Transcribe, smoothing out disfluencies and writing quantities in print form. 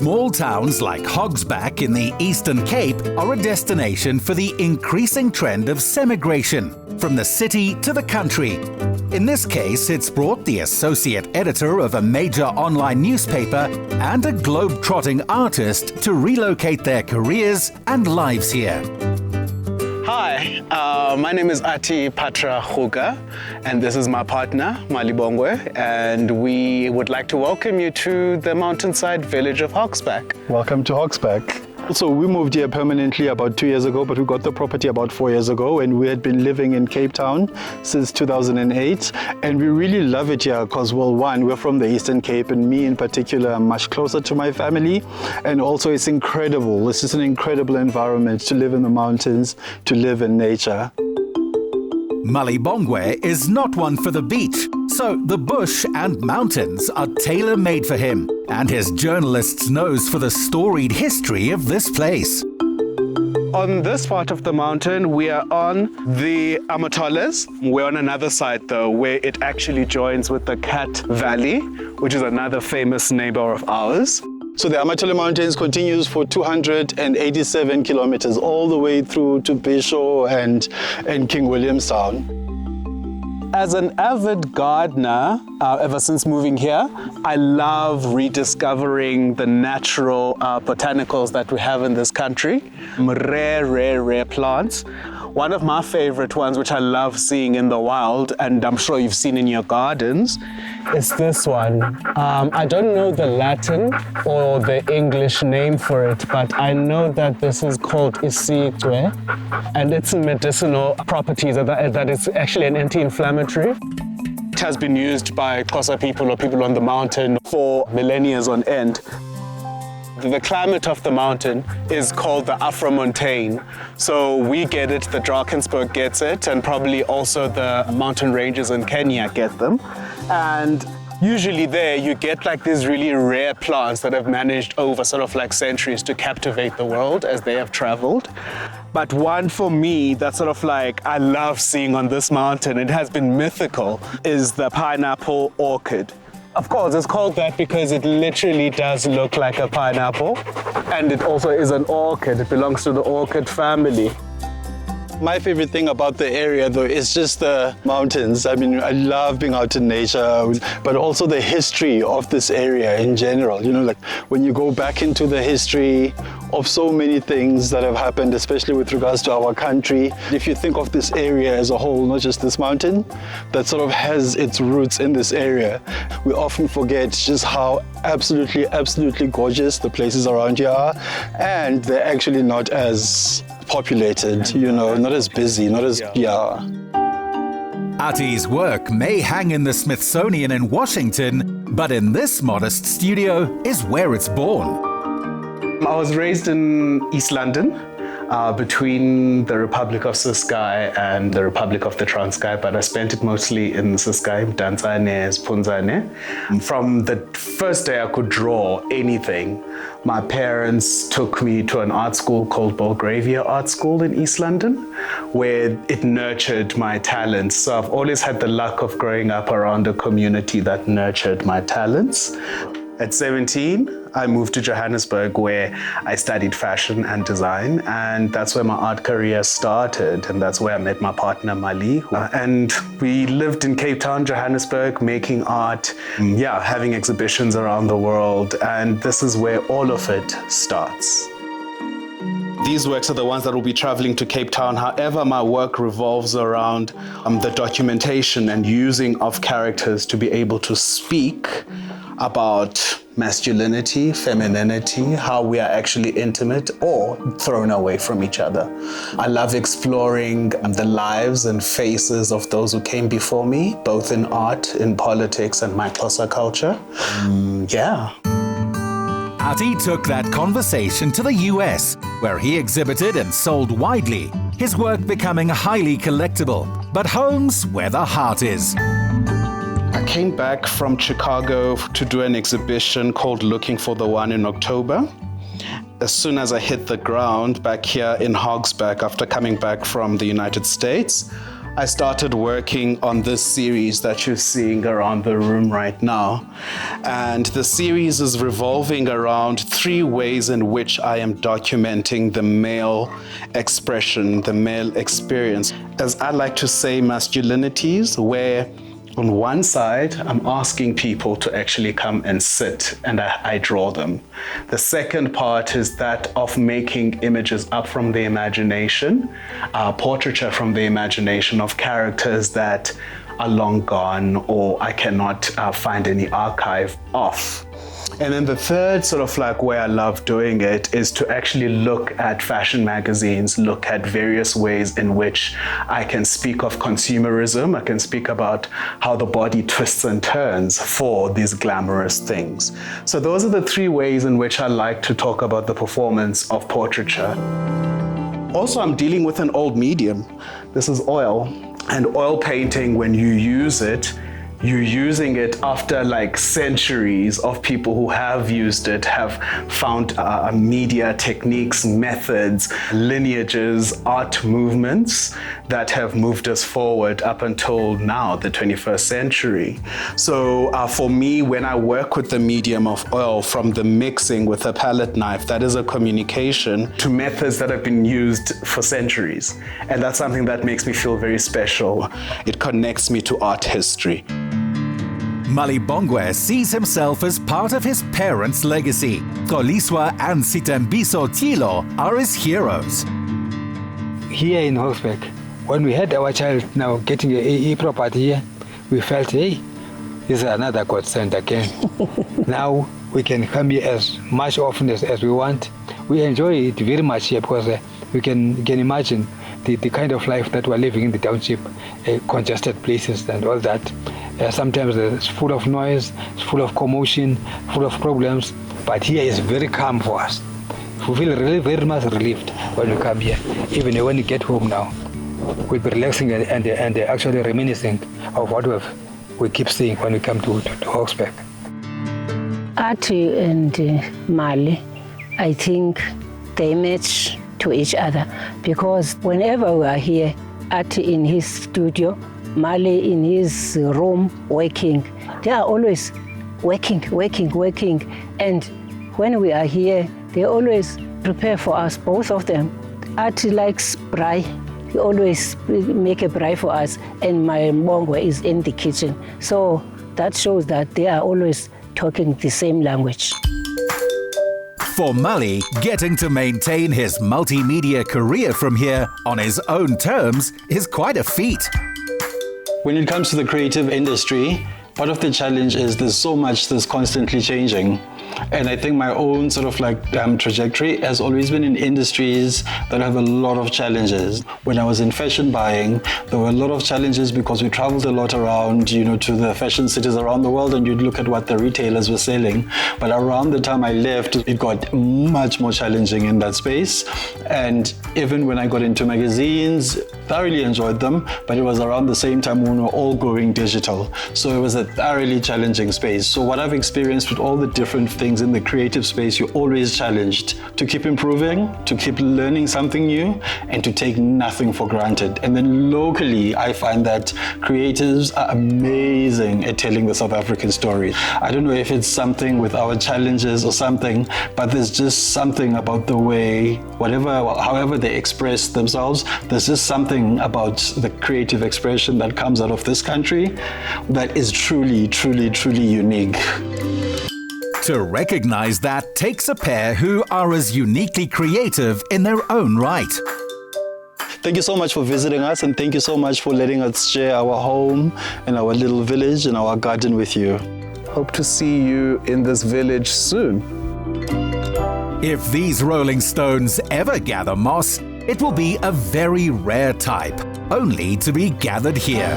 Small towns like Hogs Back in the Eastern Cape are a destination for the increasing trend of semi-gration, from the city to the country. In this case, it's brought the associate editor of a major online newspaper and a globe-trotting artist to relocate their careers and lives here. Hi, my name is Athi, Patra, Ruga, and this is my partner, Malibongwe, and we would like to welcome you to the mountainside village of Hogs Back. Welcome to Hogs Back. So we moved here permanently about 2 years ago, but we got the property about 4 years ago, and we had been living in Cape Town since 2008, and we really love it here because, well, one, we're from the Eastern Cape, and me in particular, I'm much closer to my family, and also it's incredible. It's just an incredible environment to live in the mountains, to live in nature. Malibongwe is not one for the beach, so the bush and mountains are tailor-made for him, and his journalist's nose for the storied history of this place. On this part of the mountain, we are on the Amatolas. We're on another side though, where it actually joins with the Cat Valley, which is another famous neighbor of ours. So the Amatola Mountains continues for 287 kilometers all the way through to Bisho and King Williamstown. As an avid gardener, ever since moving here, I love rediscovering the natural botanicals that we have in this country. Rare plants. One of my favorite ones, which I love seeing in the wild, and I'm sure you've seen in your gardens, is this one. I don't know the Latin or the English name for it, but I know that this is called Isigwe, and its medicinal properties are that it's actually an anti-inflammatory. It has been used by Xhosa people or people on the mountain for millennia on end. The climate of the mountain is called the Afro-montane. So we get it, the Drakensberg gets it, and probably also the mountain ranges in Kenya get them. And usually there you get like these really rare plants that have managed over sort of like centuries to captivate the world as they have traveled. But one for me that sort of like I love seeing on this mountain, it has been mythical, is the pineapple orchid. Of course, it's called that because it literally does look like a pineapple, and it also is an orchid. It belongs to the orchid family. My favorite thing about the area, though, is just the mountains. I mean, I love being out in nature, but also the history of this area in general. You know, like when you go back into the history of so many things that have happened, especially with regards to our country. If you think of this area as a whole, not just this mountain, that sort of has its roots in this area, we often forget just how absolutely gorgeous the places around here are, and they're actually not as populated, you know, not as busy, not as, Athi's work may hang in the Smithsonian in Washington, but in this modest studio is where it's born. I was raised in East London, between the Republic of Ciskei and the Republic of the Transkei, but I spent it mostly in Ciskei, Mdantsane, Spunzane. From the first day I could draw anything, my parents took me to an art school called Belgravia Art School in East London, where it nurtured my talents. So I've always had the luck of growing up around a community that nurtured my talents. At 17, I moved to Johannesburg, where I studied fashion and design, and that's where my art career started, and that's where I met my partner, Mali. And we lived in Cape Town, Johannesburg, making art, having exhibitions around the world, and this is where all of it starts. These works are the ones that will be traveling to Cape Town. However, my work revolves around the documentation and using of characters to be able to speak about masculinity, femininity, how we are actually intimate or thrown away from each other. I love exploring the lives and faces of those who came before me, both in art, in politics, and my Xhosa culture. Athi took that conversation to the US, where he exhibited and sold widely, his work becoming highly collectible, but home's where the heart is. I came back from Chicago to do an exhibition called Looking for the One in October. As soon as I hit the ground back here in Hogs Back after coming back from the United States, I started working on this series that you're seeing around the room right now. And the series is revolving around 3 ways in which I am documenting the male expression, the male experience. As I like to say, masculinities, where on one side, I'm asking people to actually come and sit and I draw them. The second part is that of making images up from the imagination, portraiture from the imagination of characters that are long gone or I cannot find any archive of. And then the third sort of like way I love doing it is to actually look at fashion magazines, look at various ways in which I can speak of consumerism. I can speak about how the body twists and turns for these glamorous things. So those are the 3 ways in which I like to talk about the performance of portraiture. Also, I'm dealing with an old medium. This is oil. And oil painting, when you use it, you're using it after like centuries of people who have used it, have found media techniques, methods, lineages, art movements that have moved us forward up until now, the 21st century. So for me, when I work with the medium of oil, from the mixing with a palette knife, that is a communication to methods that have been used for centuries. And that's something that makes me feel very special. It connects me to art history. Malibongwe sees himself as part of his parents' legacy. Xoliswa and Sitembiso Tyilo are his heroes. Here in Hogsback, when we had our child now getting a property here, we felt, hey, this is another godsend again. Now we can come here as much often as we want. We enjoy it very much here because we can imagine the kind of life that we're living in the township, congested places and all that. Sometimes it's full of noise, it's full of commotion, full of problems, but here is very calm for us. We feel really very much relieved when we come here. Even when we get home now, we'll be relaxing and actually reminiscing of what we keep seeing when we come to Hogsback. Athi and Mali, I think they match to each other because whenever we are here, Athi in his studio, Mali in his room working, they are always working. And when we are here, they always prepare for us, both of them. Athi likes braai. He always make a braai for us, and my Malibongwe is in the kitchen. So that shows that they are always talking the same language. For Mali, getting to maintain his multimedia career from here on his own terms is quite a feat. When it comes to the creative industry, part of the challenge is there's so much that's constantly changing. And I think my own sort of like trajectory has always been in industries that have a lot of challenges. When I was in fashion buying, there were a lot of challenges because we traveled a lot around, to the fashion cities around the world, and you'd look at what the retailers were selling. But around the time I left, it got much more challenging in that space. And even when I got into magazines, thoroughly enjoyed them, but it was around the same time when we were all going digital. So it was a thoroughly challenging space. So what I've experienced with all the different things in the creative space, you're always challenged to keep improving, to keep learning something new, and to take nothing for granted. And then locally, I find that creatives are amazing at telling the South African story. I don't know if it's something with our challenges or something, but there's just something about the way, however they express themselves, there's just something about the creative expression that comes out of this country that is truly, truly, truly unique. To recognize that takes a pair who are as uniquely creative in their own right. Thank you so much for visiting us, and thank you so much for letting us share our home and our little village and our garden with you. Hope to see you in this village soon. If these rolling stones ever gather moss, it will be a very rare type, only to be gathered here.